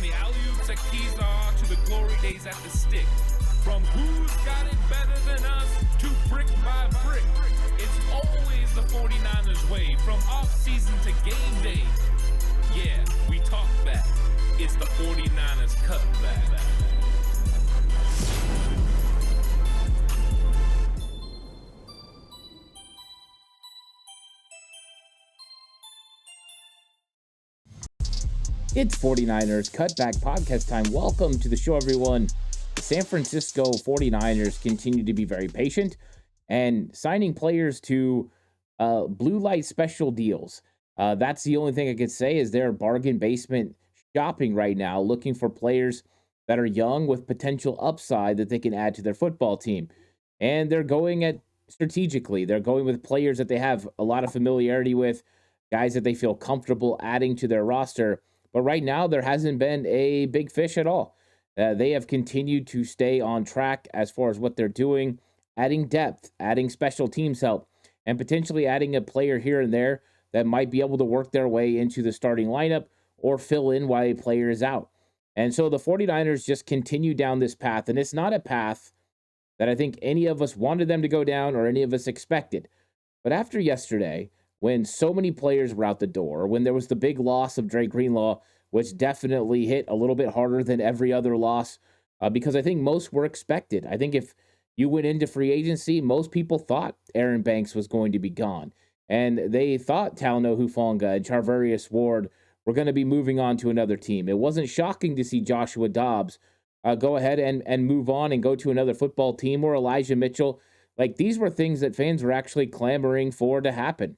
the alley-oops at Kezar to the glory days at the stick. From who's got it better than us to brick by brick. It's always the 49ers way, from off-season to game day. Yeah, we talk back. It's the 49ers Cutback. It's 49ers Cutback podcast time. Welcome to the show, everyone. The San Francisco 49ers continue to be very patient and signing players to blue light special deals. That's the only thing I could say is they're bargain basement shopping right now, looking for players that are young with potential upside that they can add to their football team. And they're going at strategically. They're going with players that they have a lot of familiarity with, guys that they feel comfortable adding to their roster. But right now, there hasn't been a big fish at all. They have continued to stay on track as far as what they're doing, adding depth, adding special teams help, and potentially adding a player here and there that might be able to work their way into the starting lineup or fill in while a player is out. And so the 49ers just continue down this path, and it's not a path that I think any of us wanted them to go down or any of us expected. But after yesterday, when so many players were out the door, when there was the big loss of Dre Greenlaw, which definitely hit a little bit harder than every other loss, because I think most were expected. I think if you went into free agency, most people thought Aaron Banks was going to be gone. And they thought Talanoa Hufanga and Charvarius Ward were going to be moving on to another team. It wasn't shocking to see Joshua Dobbs go ahead and move on and go to another football team, or Elijah Mitchell. Like, these were things that fans were actually clamoring for to happen.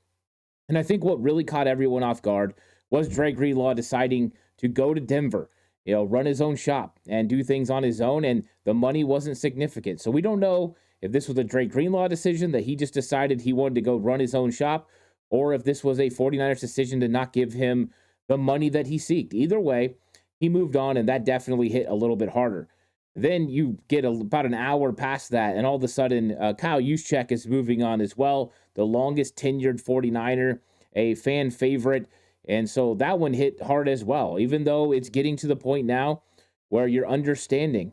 And I think what really caught everyone off guard was Dre Greenlaw deciding to go to Denver, run his own shop and do things on his own, and the money wasn't significant. So we don't know if this was a Dre Greenlaw decision that he just decided he wanted to go run his own shop, or if this was a 49ers decision to not give him the money that he seeked. Either way, he moved on, and that definitely hit a little bit harder. Then you get about an hour past that, and all of a sudden, Kyle Juszczyk is moving on as well, the longest tenured 49er, a fan favorite. And so that one hit hard as well, even though it's getting to the point now where you're understanding,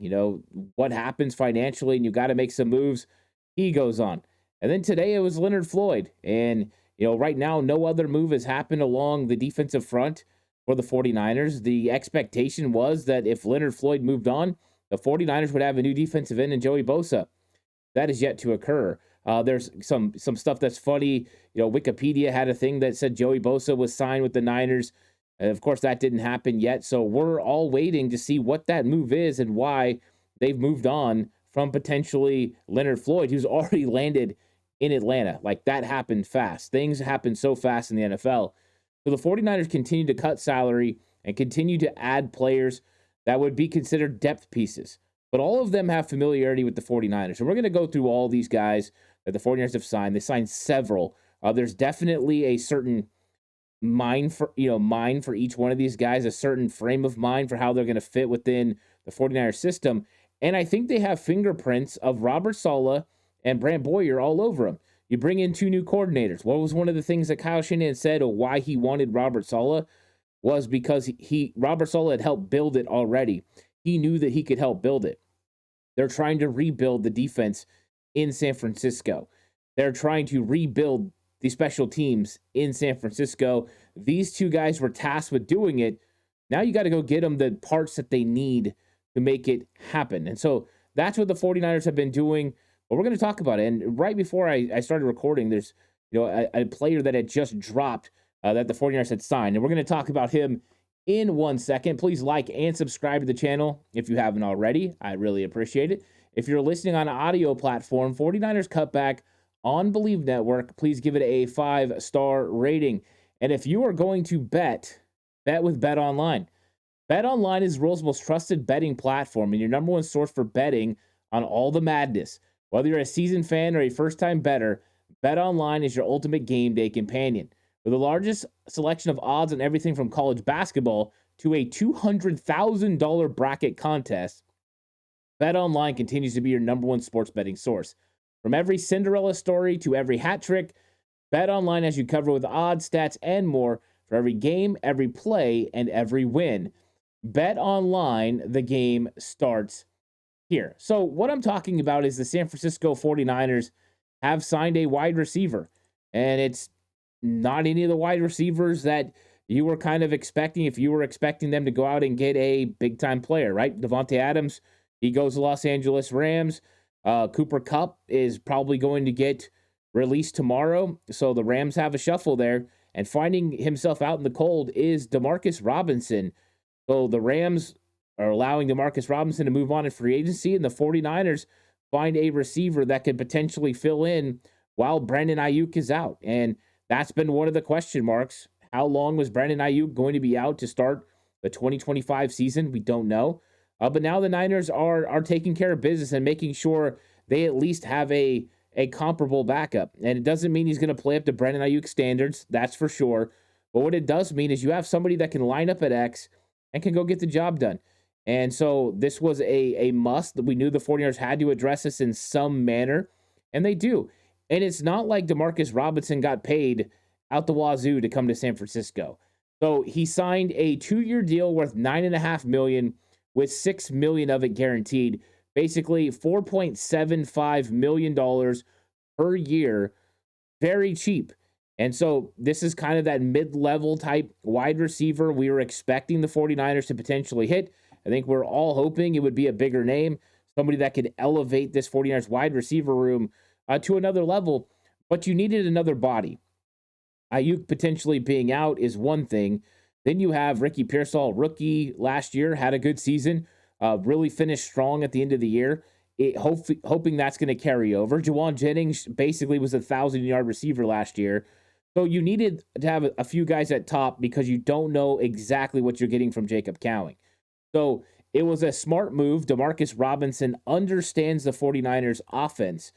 what happens financially, and you got to make some moves. He goes on. And then today it was Leonard Floyd. And, right now, no other move has happened along the defensive front for the 49ers. The expectation was that if Leonard Floyd moved on, the 49ers would have a new defensive end in Joey Bosa. That is yet to occur. There's some stuff that's funny. Wikipedia had a thing that said Joey Bosa was signed with the Niners. Of course, that didn't happen yet. So we're all waiting to see what that move is and why they've moved on from potentially Leonard Floyd, who's already landed in Atlanta. Like, that happened fast. Things happen so fast in the NFL. So the 49ers continue to cut salary and continue to add players that would be considered depth pieces. But all of them have familiarity with the 49ers. And we're going to go through all these guys that the 49ers have signed. They signed several. There's definitely a certain mind for each one of these guys, a certain frame of mind for how they're going to fit within the 49ers system. And I think they have fingerprints of Robert Saleh and Brant Boyer all over them. You bring in two new coordinators. What was one of the things that Kyle Shanahan said of why he wanted Robert Saleh? Was because Robert Saleh had helped build it already. He knew that he could help build it. They're trying to rebuild the defense in San Francisco. They're trying to rebuild the special teams in San Francisco. These two guys were tasked with doing it. Now you got to go get them the parts that they need to make it happen. And so that's what the 49ers have been doing. But we're going to talk about it. And right before I started recording, there's a player that had just dropped that the 49ers had signed. And we're going to talk about him in 1 second. Please like and subscribe to the channel if you haven't already. I really appreciate it. If you're listening on an audio platform, 49ers Cutback on Believe Network, please give it a 5-star rating. And if you are going to bet with BetOnline. BetOnline is the world's most trusted betting platform and your number one source for betting on all the madness. Whether you're a seasoned fan or a first-time bettor, BetOnline is your ultimate game day companion. With the largest selection of odds on everything from college basketball to a $200,000 bracket contest, BetOnline continues to be your number one sports betting source. From every Cinderella story to every hat trick, BetOnline has you covered with odds, stats, and more for every game, every play, and every win. Bet online, the game starts here. So, what I'm talking about is the San Francisco 49ers have signed a wide receiver, and it's not any of the wide receivers that you were kind of expecting if you were expecting them to go out and get a big time player, right? Devontae Adams, he goes to Los Angeles Rams. Cooper Kupp is probably going to get released tomorrow. So the Rams have a shuffle there. And finding himself out in the cold is Demarcus Robinson. So the Rams are allowing Demarcus Robinson to move on in free agency, and the 49ers find a receiver that could potentially fill in while Brandon Ayuk is out. And that's been one of the question marks. How long was Brandon Ayuk going to be out to start the 2025 season? We don't know. But now the Niners are taking care of business and making sure they at least have a comparable backup. And it doesn't mean he's going to play up to Brandon Ayuk standards, that's for sure. But what it does mean is you have somebody that can line up at X and can go get the job done. And so this was a must. We knew the 49ers had to address this in some manner, and they do. And it's not like Demarcus Robinson got paid out the wazoo to come to San Francisco. So he signed a 2-year deal worth $9.5 million with $6 million of it guaranteed. Basically $4.75 million per year. Very cheap. And so this is kind of that mid-level type wide receiver we were expecting the 49ers to potentially hit. I think we're all hoping it would be a bigger name, somebody that could elevate this 49ers wide receiver room to another level, but you needed another body. Ayuk potentially being out is one thing. Then you have Ricky Pearsall, rookie last year, had a good season, really finished strong at the end of the year. Hoping that's going to carry over. Juwan Jennings basically was a 1,000-yard receiver last year. So you needed to have a few guys at top because you don't know exactly what you're getting from Jacob Cowing. So it was a smart move. Demarcus Robinson understands the 49ers offense.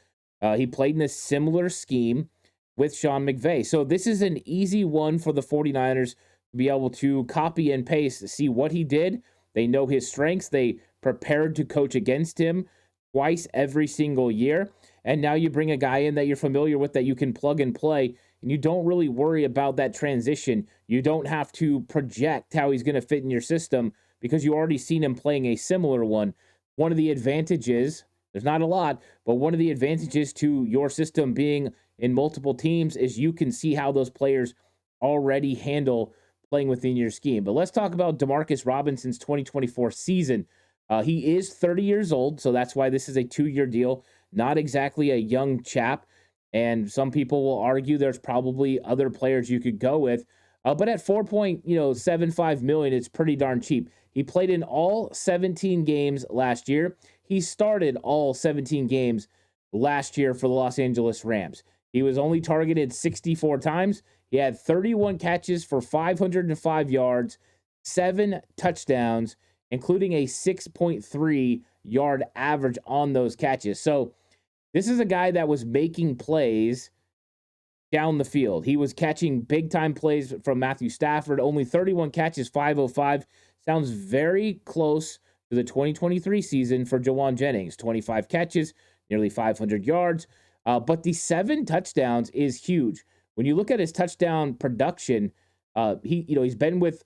He played in a similar scheme with Sean McVay. So this is an easy one for the 49ers to be able to copy and paste to see what he did. They know his strengths. They prepared to coach against him twice every single year. And now you bring a guy in that you're familiar with that you can plug and play, and you don't really worry about that transition. You don't have to project how he's going to fit in your system because you already seen him playing a similar one. One of the advantages, there's not a lot, but one of the advantages to your system being in multiple teams is you can see how those players already handle playing within your scheme. But let's talk about Demarcus Robinson's 2024 season. He is 30 years old, so that's why this is a 2-year deal. Not exactly a young chap, and some people will argue there's probably other players you could go with. But at $4.75 million, it's pretty darn cheap. He played in all 17 games last year. He started all 17 games last year for the Los Angeles Rams. He was only targeted 64 times. He had 31 catches for 505 yards, 7 touchdowns, including a 6.3 yard average on those catches. So this is a guy that was making plays down the field. He was catching big time plays from Matthew Stafford, only 31 catches, 505. Sounds very close to the 2023 season for Juwan Jennings, 25 catches, nearly 500 yards. But the 7 touchdowns is huge. When you look at his touchdown production, he's been with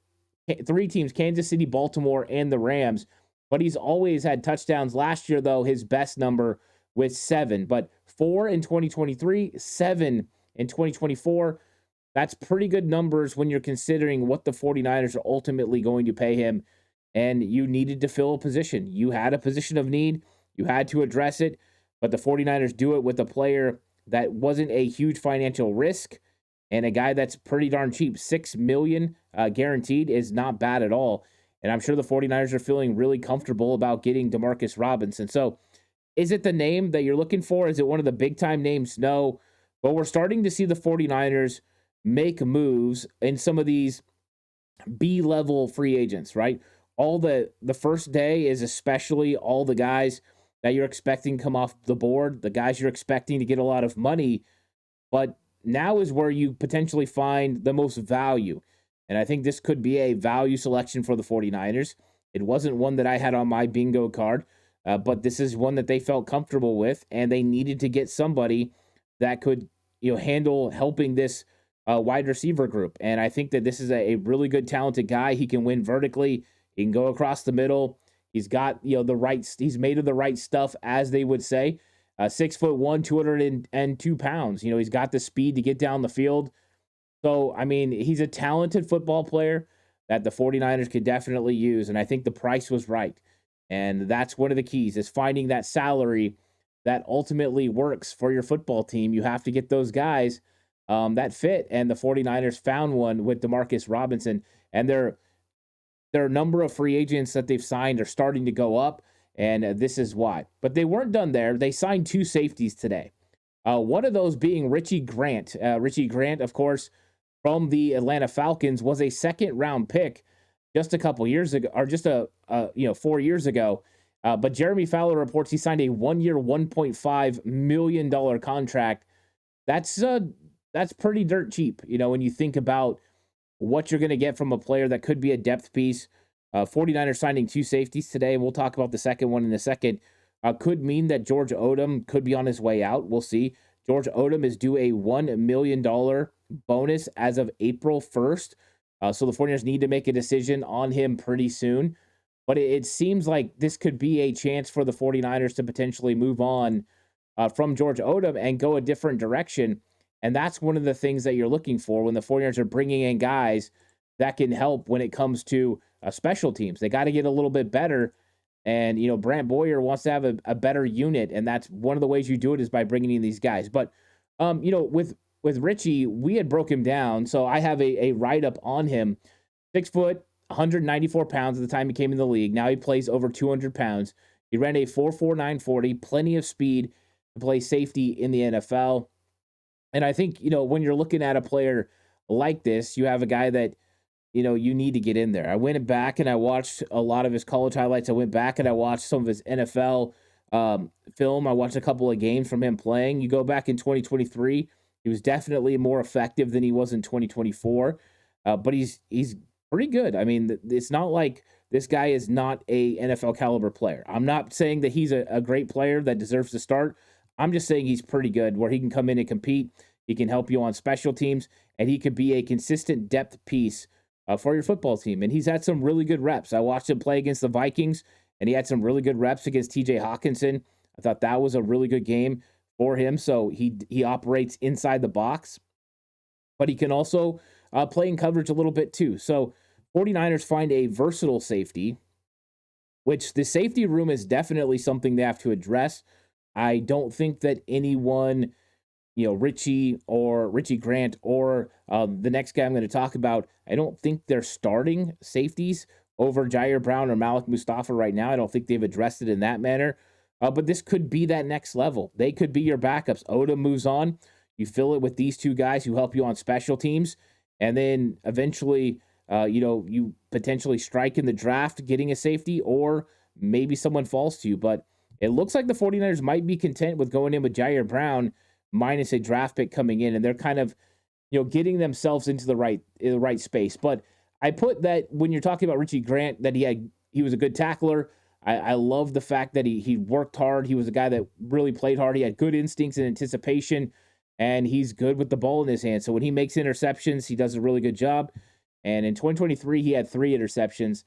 3 teams, Kansas City, Baltimore, and the Rams, but he's always had touchdowns. Last year, though, his best number was 7, but 4 in 2023, 7 in 2024. That's pretty good numbers when you're considering what the 49ers are ultimately going to pay him, and you needed to fill a position. You had a position of need. You had to address it, but the 49ers do it with a player that wasn't a huge financial risk and a guy that's pretty darn cheap. $6 million guaranteed is not bad at all, and I'm sure the 49ers are feeling really comfortable about getting Demarcus Robinson. So is it the name that you're looking for? Is it one of the big-time names? No, but we're starting to see the 49ers make moves in some of these B-level free agents, right? All the first day is especially all the guys that you're expecting come off the board, the guys you're expecting to get a lot of money, but now is where you potentially find the most value. And I think this could be a value selection for the 49ers. It wasn't one that I had on my bingo card, but this is one that they felt comfortable with, and they needed to get somebody that could handle helping this wide receiver group. And I think that this is a really good, talented guy. He can win vertically. He can go across the middle. He's got, he's made of the right stuff, as they would say. 6'1", 202 pounds. He's got the speed to get down the field. So, I mean, he's a talented football player that the 49ers could definitely use. And I think the price was right. And that's one of the keys, is finding that salary that ultimately works for your football team. You have to get those guys that fit. And the 49ers found one with Demarcus Robinson. And their number of free agents that they've signed are starting to go up. And this is why. But they weren't done there. They signed 2 safeties today. One of those being Richie Grant. Richie Grant, of course, from the Atlanta Falcons, was a second-round pick just a couple years ago, or just 4 years ago. But Jeremy Fowler reports he signed a 1-year, $1.5 million contract. That's pretty dirt cheap, when you think about what you're going to get from a player that could be a depth piece. 49ers signing 2 safeties today. We'll talk about the second one in a second. Could mean that George Odom could be on his way out. We'll see. George Odom is due a $1 million bonus as of April 1st. So the 49ers need to make a decision on him pretty soon. But it seems like this could be a chance for the 49ers to potentially move on from George Odom and go a different direction. And that's one of the things that you're looking for when the 49ers are bringing in guys that can help when it comes to special teams. They got to get a little bit better. And, Brant Boyer wants to have a better unit. And that's one of the ways you do it, is by bringing in these guys. But, with Richie, we had broke him down. So I have a write-up on him. 6 foot, 194 pounds at the time he came in the league. Now he plays over 200 pounds. He ran a 4.49 40, plenty of speed to play safety in the NFL. And I think, when you're looking at a player like this, you have a guy that, you need to get in there. I went back and I watched a lot of his college highlights. I went back and I watched some of his NFL film. I watched a couple of games from him playing. You go back in 2023, he was definitely more effective than he was in 2024. But he's pretty good. I mean, it's not like this guy is not a NFL caliber player. I'm not saying that he's a great player that deserves to start. I'm just saying he's pretty good, where he can come in and compete. He can help you on special teams, and he could be a consistent depth piece for your football team. And he's had some really good reps. I watched him play against the Vikings, and he had some really good reps against TJ Hawkinson. I thought that was a really good game for him. So he operates inside the box, but he can also play in coverage a little bit too. So 49ers find a versatile safety, which the safety room is definitely something they have to address. I don't think that anyone, Richie Grant or the next guy I'm going to talk about, I don't think they're starting safeties over Jair Brown or Malik Mustafa right now. I don't think they've addressed it in that manner. But this could be that next level. They could be your backups. Odom moves on. You fill it with these 2 guys who help you on special teams. And then eventually, you potentially strike in the draft getting a safety, or maybe someone falls to you. But it looks like the 49ers might be content with going in with Jair Brown minus a draft pick coming in. And they're kind of, getting themselves into the right space. But I put that when you're talking about Richie Grant, that he was a good tackler. I love the fact that he worked hard. He was a guy that really played hard. He had good instincts and anticipation, and he's good with the ball in his hand. So when he makes interceptions, he does a really good job. And in 2023, he had 3 interceptions.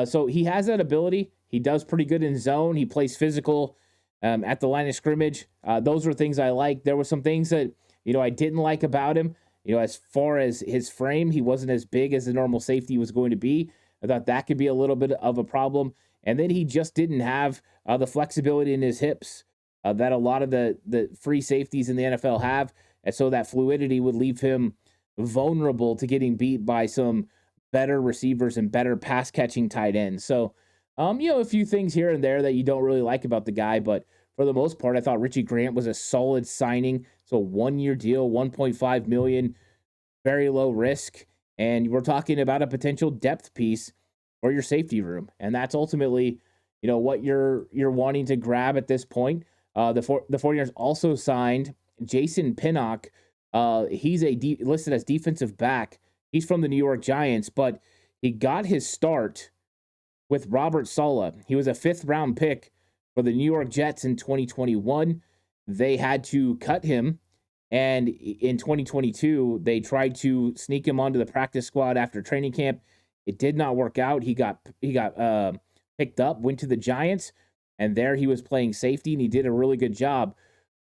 So he has that ability. He does pretty good in zone. He plays physical at the line of scrimmage. Those were things I liked. There were some things that, I didn't like about him. As far as his frame, he wasn't as big as the normal safety was going to be. I thought that could be a little bit of a problem. And then he just didn't have the flexibility in his hips that a lot of the free safeties in the NFL have. And so that fluidity would leave him vulnerable to getting beat by some better receivers and better pass catching tight ends. So, a few things here and there that you don't really like about the guy. But for the most part, I thought Richie Grant was a solid signing. So 1-year deal, $1.5 million, very low risk. And we're talking about a potential depth piece for your safety room. And that's ultimately, what you're wanting to grab at this point. The 49ers also signed Jason Pinnock. He's listed as defensive back. He's from the New York Giants, but he got his start with Robert Saleh. He was a 5th-round pick for the New York Jets in 2021. They had to cut him, and in 2022, they tried to sneak him onto the practice squad after training camp. It did not work out. He got picked up, went to the Giants, and there he was playing safety, and he did a really good job.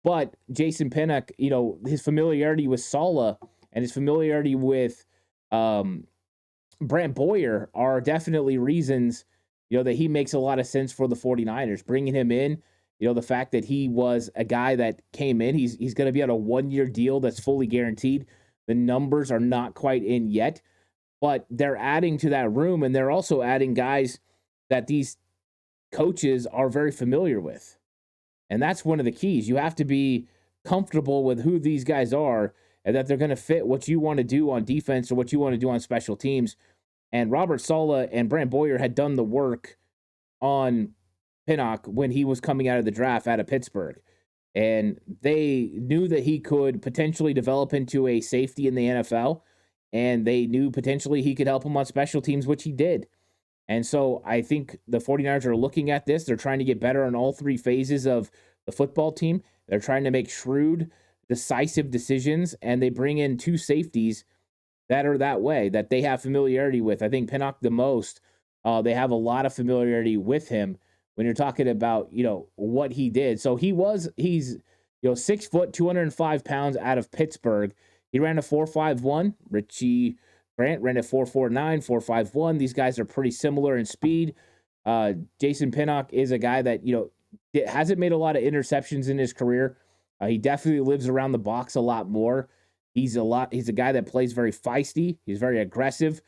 But Jason Pinnock, his familiarity with Saleh and his familiarity with Brant Boyer are definitely reasons, that he makes a lot of sense for the 49ers. Bringing him in, the fact that he was a guy that came in, he's going to be on a 1-year deal that's fully guaranteed. The numbers are not quite in yet, but they're adding to that room, and they're also adding guys that these coaches are very familiar with. And that's one of the keys. You have to be comfortable with who these guys are and that they're going to fit what you want to do on defense or what you want to do on special teams. And Robert Saleh and Brant Boyer had done the work on Pinnock when he was coming out of the draft out of Pittsburgh. And they knew that he could potentially develop into a safety in the NFL. And they knew potentially he could help them on special teams, which he did. And so I think the 49ers are looking at this. They're trying to get better on all three phases of the football team. They're trying to make shrewd, decisive decisions, and they bring in two safeties that are that way, that they have familiarity with. I think Pinnock the most. They have a lot of familiarity with him when you're talking about, what he did. So he's 6 foot, 205 pounds out of Pittsburgh. He ran a 4.51. Richie Grant ran a 4.49, 4.51. These guys are pretty similar in speed. Jason Pinnock is a guy that, hasn't made a lot of interceptions in his career. He definitely lives around the box a lot more. He's a guy that plays very feisty. He's very aggressive.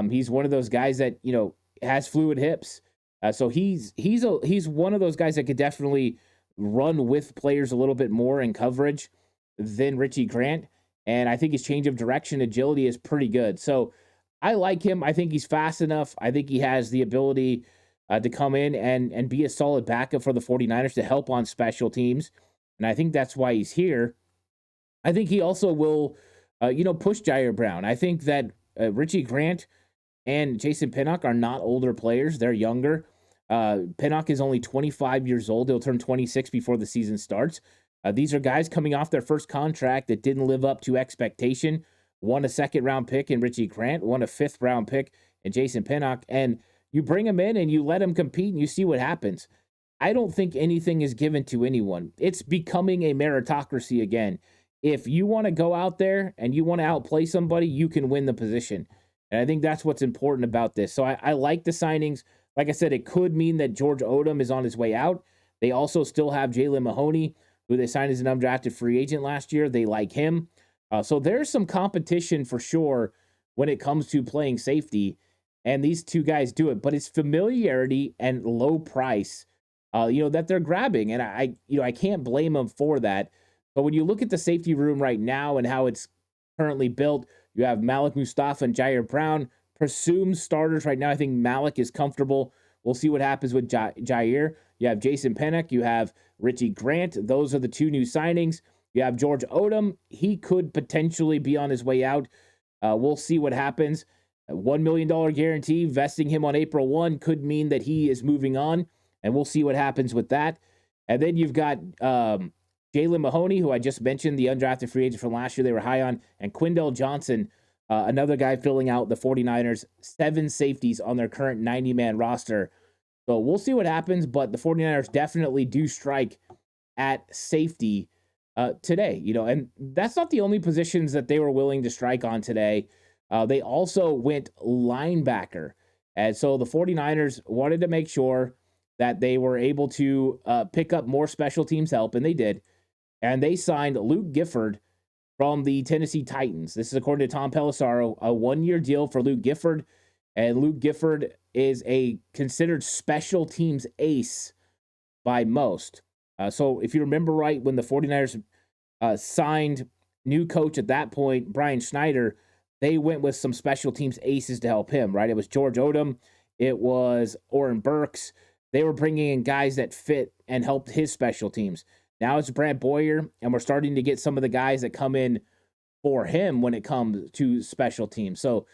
He's one of those guys that, has fluid hips. So he's one of those guys that could definitely run with players a little bit more in coverage than Richie Grant. And I think his change of direction, agility is pretty good. So I like him. I think he's fast enough. I think he has the ability to come in and be a solid backup for the 49ers to help on special teams. And I think that's why he's here. I think he also will, push Jair Brown. I think that Richie Grant and Jason Pinnock are not older players. They're younger. Pinnock is only 25 years old. He'll turn 26 before the season starts. These are guys coming off their first contract that didn't live up to expectation. Won a 2nd-round pick in Richie Grant, won a 5th-round pick in Jason Pinnock, and you bring them in and you let them compete and you see what happens. I don't think anything is given to anyone. It's becoming a meritocracy again. If you want to go out there and you want to outplay somebody, you can win the position. And I think that's what's important about this. So I like the signings. Like I said, it could mean that George Odom is on his way out. They also still have Jalen Mahoney, who they signed as an undrafted free agent last year. They like him. So there's some competition for sure when it comes to playing safety. And these two guys do it. But it's familiarity and low price, that they're grabbing. And I can't blame them for that. But when you look at the safety room right now and how it's currently built, you have Malik Mustafa and Jair Brown, presumed starters right now. I think Malik is comfortable. We'll see what happens with Jair. You have Jason Pinnock. You have Richie Grant. Those are the two new signings. You have George Odom. He could potentially be on his way out. We'll see what happens. A $1 million guarantee vesting him on April 1 could mean that he is moving on, and we'll see what happens with that. And then you've got Jalen Mahoney, who I just mentioned, the undrafted free agent from last year they were high on, and Quindell Johnson, another guy filling out the 49ers' 7 safeties on their current 90-man roster. So we'll see what happens, but the 49ers definitely do strike at safety today, and that's not the only positions that they were willing to strike on today. They also went linebacker. And so the 49ers wanted to make sure that they were able to pick up more special teams help, and they did. And they signed Luke Gifford from the Tennessee Titans. This is according to Tom Pelissaro, a 1-year deal for Luke Gifford. And Luke Gifford is a considered special teams ace by most. So if you remember right, when the 49ers signed new coach at that point, Brian Schneider, they went with some special teams aces to help him, right? It was George Odom. It was Oren Burks. They were bringing in guys that fit and helped his special teams. Now it's Brant Boyer, and we're starting to get some of the guys that come in for him when it comes to special teams. So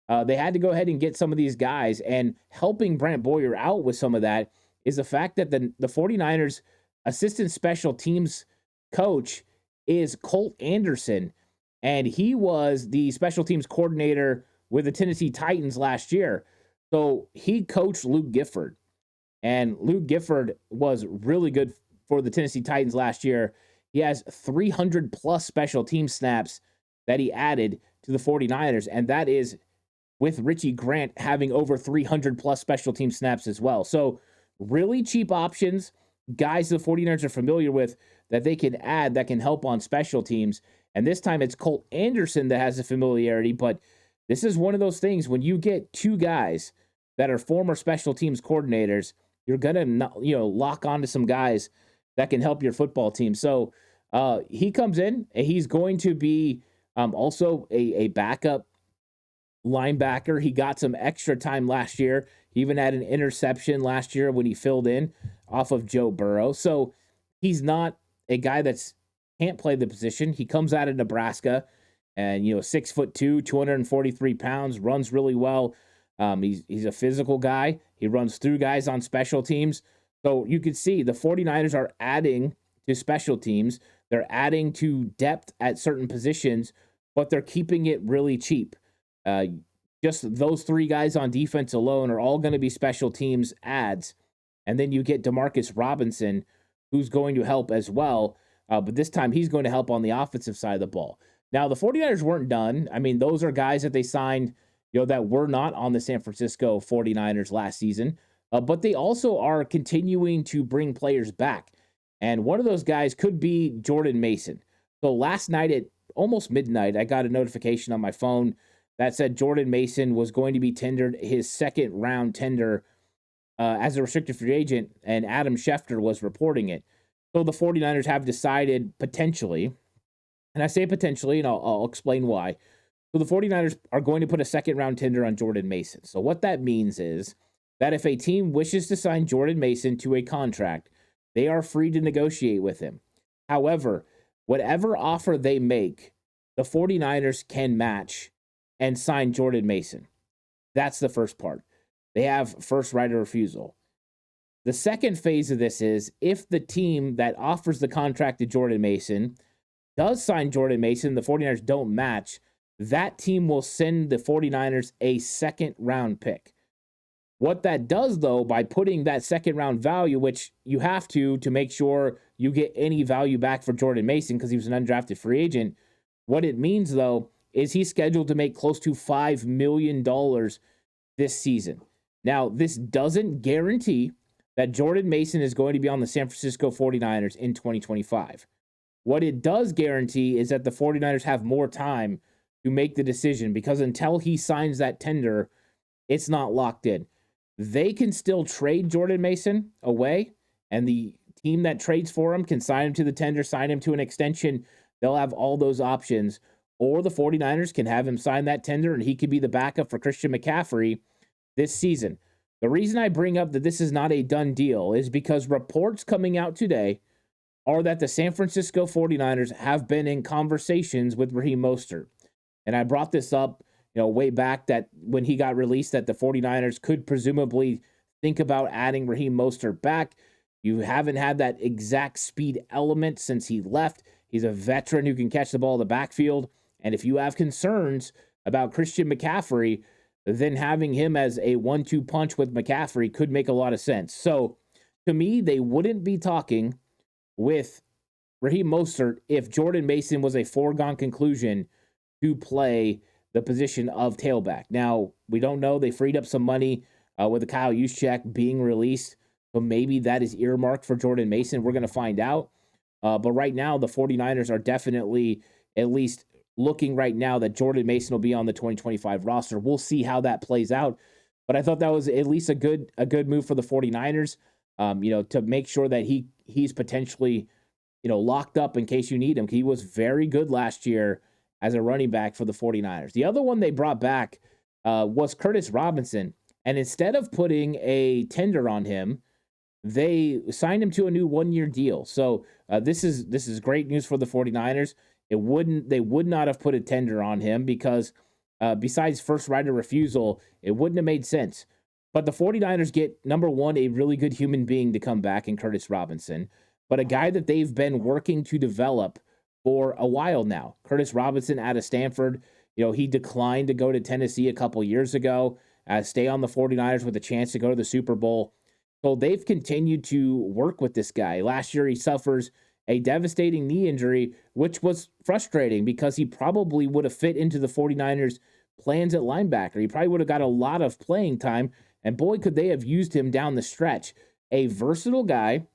they had to go ahead and get some of these guys, and helping Brant Boyer out with some of that is the fact that the 49ers assistant special teams coach is Colt Anderson, and he was the special teams coordinator with the Tennessee Titans last year. So he coached Luke Gifford, and Luke Gifford was really good for the Tennessee Titans last year. He has 300 plus special team snaps that he added to the 49ers, and that is with Richie Grant having over 300 plus special team snaps as well. So really cheap options, guys the 49ers are familiar with that they can add that can help on special teams. And this time it's Colt Anderson that has the familiarity, but this is one of those things when you get two guys that are former special teams coordinators, you're going to lock onto some guys that can help your football team. So he comes in and he's going to be also a backup linebacker. He got some extra time last year. He even had an interception last year when he filled in off of Joe Burrow. So he's not a guy that's can't play the position. He comes out of Nebraska and 6'2", 243 pounds, runs really well. He's a physical guy. He runs through guys on special teams. So you can see the 49ers are adding to special teams. They're adding to depth at certain positions, but they're keeping it really cheap. Just those three guys on defense alone are all going to be special teams adds. And then you get Demarcus Robinson, who's going to help as well. But this time he's going to help on the offensive side of the ball. Now, the 49ers weren't done. I mean, those are guys that they signed, that were not on the San Francisco 49ers last season. But they also are continuing to bring players back. And one of those guys could be Jordan Mason. So last night at almost midnight, I got a notification on my phone that said Jordan Mason was going to be tendered his second round tender as a restricted free agent, and Adam Schefter was reporting it. So the 49ers have decided potentially, and I say potentially, and I'll explain why. So the 49ers are going to put a second round tender on Jordan Mason. So what that means is that if a team wishes to sign Jordan Mason to a contract, they are free to negotiate with him. However, whatever offer they make, the 49ers can match and sign Jordan Mason. That's the first part. They have first right of refusal. The second phase of this is if the team that offers the contract to Jordan Mason does sign Jordan Mason, the 49ers don't match, that team will send the 49ers a second round pick. What that does, though, by putting that second round value, which you have to make sure you get any value back for Jordan Mason because he was an undrafted free agent, what it means, though, is he's scheduled to make close to $5 million this season. Now, this doesn't guarantee that Jordan Mason is going to be on the San Francisco 49ers in 2025. What it does guarantee is that the 49ers have more time to make the decision because until he signs that tender, it's not locked in. They can still trade Jordan Mason away, and the team that trades for him can sign him to the tender, sign him to an extension. They'll have all those options. Or the 49ers can have him sign that tender, and he could be the backup for Christian McCaffrey this season. The reason I bring up that this is not a done deal is because reports coming out today are that the San Francisco 49ers have been in conversations with Raheem Mostert. And I brought this up, way back that when he got released that the 49ers could presumably think about adding Raheem Mostert back. You haven't had that exact speed element since he left. He's a veteran who can catch the ball in the backfield. And if you have concerns about Christian McCaffrey, then having him as a 1-2 punch with McCaffrey could make a lot of sense. So to me, they wouldn't be talking with Raheem Mostert if Jordan Mason was a foregone conclusion to play the position of tailback. Now, we don't know. They freed up some money with the Kyle Juszczyk being released. So maybe that is earmarked for Jordan Mason. We're going to find out. But right now, the 49ers are definitely at least looking right now that Jordan Mason will be on the 2025 roster. We'll see how that plays out. But I thought that was at least a good move for the 49ers, to make sure that he's potentially, locked up in case you need him. He was very good last year as a running back for the 49ers. The other one they brought back was Curtis Robinson. And instead of putting a tender on him, they signed him to a new 1-year deal. So this is great news for the 49ers. They would not have put a tender on him because besides first right of refusal, it wouldn't have made sense. But the 49ers get, number one, a really good human being to come back in Curtis Robinson, but a guy that they've been working to develop for a while now. Curtis Robinson out of Stanford, He declined to go to Tennessee a couple years ago, stay on the 49ers with a chance to go to the Super Bowl. So they've continued to work with this guy. Last year, he suffers a devastating knee injury, which was frustrating because he probably would have fit into the 49ers' plans at linebacker. He probably would have got a lot of playing time, and boy, could they have used him down the stretch. A versatile guy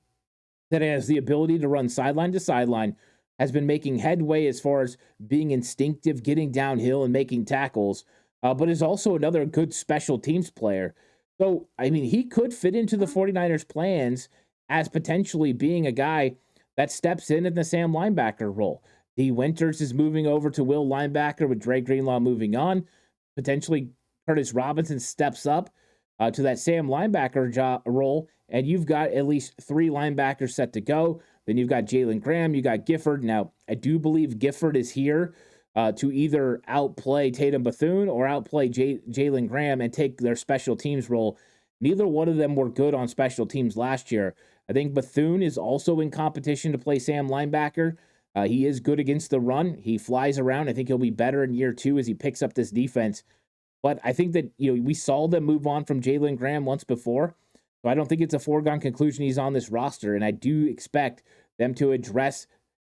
that has the ability to run sideline to sideline, has been making headway as far as being instinctive, getting downhill, and making tackles, but is also another good special teams player. So, I mean, he could fit into the 49ers' plans as potentially being a guy that steps in the Sam linebacker role. D. Winters is moving over to Will linebacker with Dre Greenlaw moving on. Potentially, Curtis Robinson steps up to that Sam linebacker role, and you've got at least 3 linebackers set to go. Then you've got Jalen Graham, you got Gifford. Now, I do believe Gifford is here to either outplay Tatum Bethune or outplay Jalen Graham and take their special teams role. Neither one of them were good on special teams last year. I think Bethune is also in competition to play Sam linebacker. He is good against the run. He flies around. I think he'll be better in year 2 as he picks up this defense. But I think that we saw them move on from Jalen Graham once before. So I don't think it's a foregone conclusion he's on this roster. And I do expect them to address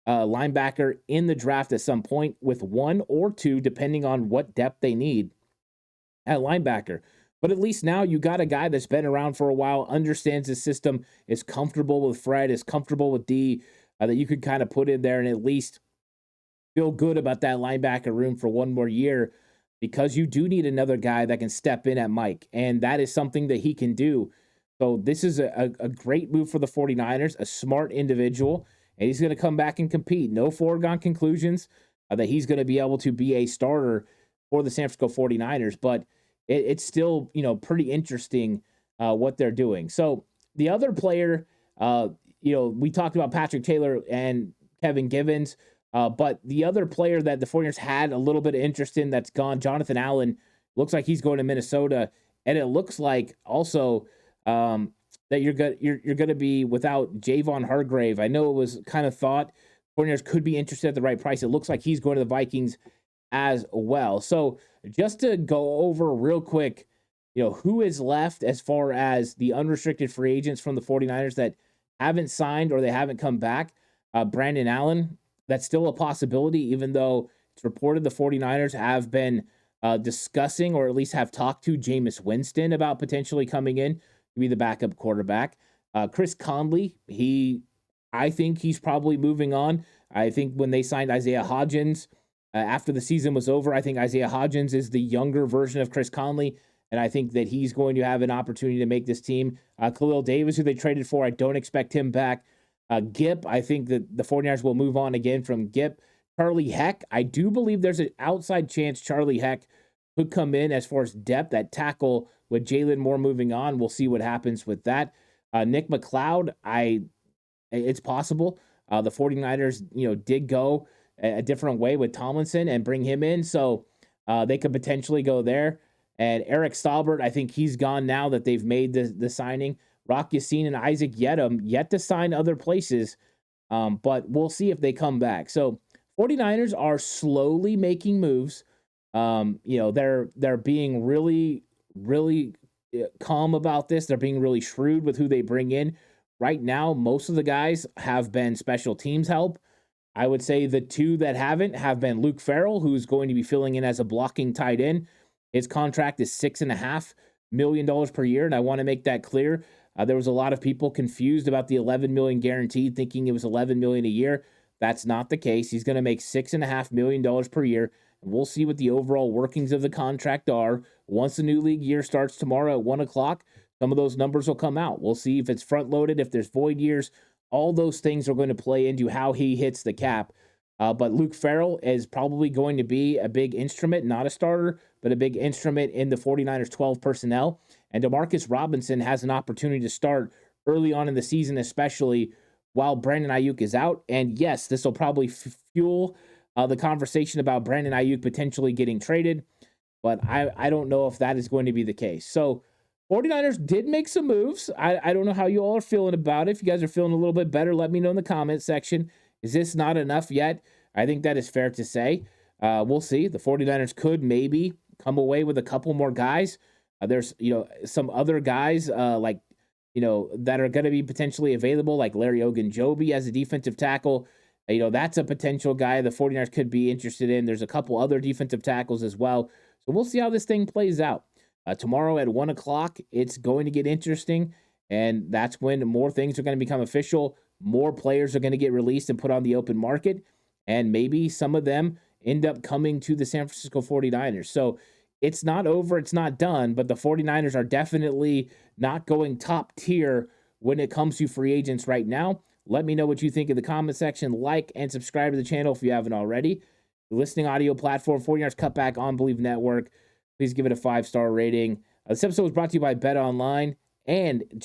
linebacker in the draft at some point with 1 or 2, depending on what depth they need at linebacker. But at least now you got a guy that's been around for a while, understands the system, is comfortable with Fred, is comfortable with D, that you could kind of put in there and at least feel good about that linebacker room for 1 more year, because you do need another guy that can step in at Mike, and that is something that he can do. So this is a great move for the 49ers, a smart individual, and he's going to come back and compete. No foregone conclusions that he's going to be able to be a starter for the San Francisco 49ers, but it's still, pretty interesting what they're doing. So the other player, we talked about Patrick Taylor and Kevin Givens, but the other player that the 49ers had a little bit of interest in that's gone, Jonathan Allen, looks like he's going to Minnesota, and it looks like also that you're going to be without Javon Hargrave. I know it was kind of thought 49ers could be interested at the right price. It looks like he's going to the Vikings as well. So just to go over real quick, who is left as far as the unrestricted free agents from the 49ers that haven't signed or they haven't come back. Brandon Allen, that's still a possibility, even though it's reported the 49ers have been discussing or at least have talked to Jameis Winston about potentially coming in to be the backup quarterback. Chris Conley, I think he's probably moving on. I think when they signed Isaiah Hodgins after the season was over, I think Isaiah Hodgins is the younger version of Chris Conley, and I think that he's going to have an opportunity to make this team. Khalil Davis, who they traded for, I don't expect him back. Gipp, I think that the 49ers will move on again from Gipp. Charlie Heck, I do believe there's an outside chance Charlie Heck could come in as far as depth at tackle with Jalen Moore moving on. We'll see what happens with that. Nick McLeod, it's possible. The 49ers, did go a different way with Tomlinson and bring him in, so they could potentially go there. And Eric Staubert, I think he's gone now that they've made the signing. Rock Yassin and Isaac Yedem yet to sign other places, but we'll see if they come back. So 49ers are slowly making moves. They're being really, really calm about this. They're being really shrewd with who they bring in. Right now, most of the guys have been special teams help. I would say the 2 that haven't have been Luke Farrell, who's going to be filling in as a blocking tight end. His contract is $6.5 million per year, and I want to make that clear. There was a lot of people confused about the $11 million guaranteed, thinking it was $11 million a year. That's not the case. He's going to make $6.5 million per year, and we'll see what the overall workings of the contract are. Once the new league year starts tomorrow at 1 o'clock, some of those numbers will come out. We'll see if it's front-loaded, if there's void years. All those things are going to play into how he hits the cap. But Luke Farrell is probably going to be a big instrument, not a starter, but a big instrument in the 49ers 12 personnel. And Demarcus Robinson has an opportunity to start early on in the season, especially while Brandon Ayuk is out. And yes, this will probably fuel the conversation about Brandon Ayuk potentially getting traded, but I don't know if that is going to be the case. So 49ers did make some moves. I don't know how you all are feeling about it. If you guys are feeling a little bit better, let me know in the comment section. Is this not enough yet? I think that is fair to say. We'll see. The 49ers could maybe come away with a couple more guys. There's, some other guys that are going to be potentially available, like Larry Ogunjobi as a defensive tackle. That's a potential guy the 49ers could be interested in. There's a couple other defensive tackles as well. So we'll see how this thing plays out. Tomorrow at 1 o'clock, it's going to get interesting, and that's when more things are going to become official. More players are going to get released and put on the open market, and maybe some of them end up coming to the San Francisco 49ers. So it's not over, it's not done, but the 49ers are definitely not going top tier when it comes to free agents right now. Let me know what you think in the comment section. Like and subscribe to the channel if you haven't already. The listening audio platform, 49ers Cutback on Believe Network. Please give it a 5-star rating. This episode was brought to you by Bet Online. And I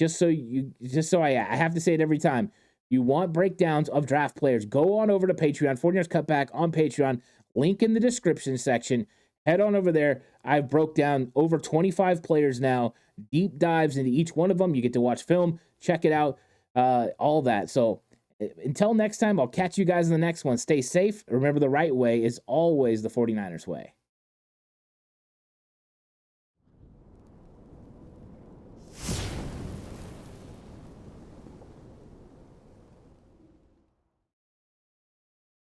have to say it every time. You want breakdowns of draft players, go on over to Patreon, 49ers Cutback on Patreon. Link in the description section. Head on over there. I've broke down over 25 players now, deep dives into each one of them. You get to watch film, check it out, all that. So until next time, I'll catch you guys in the next one. Stay safe. Remember, the right way is always the 49ers way.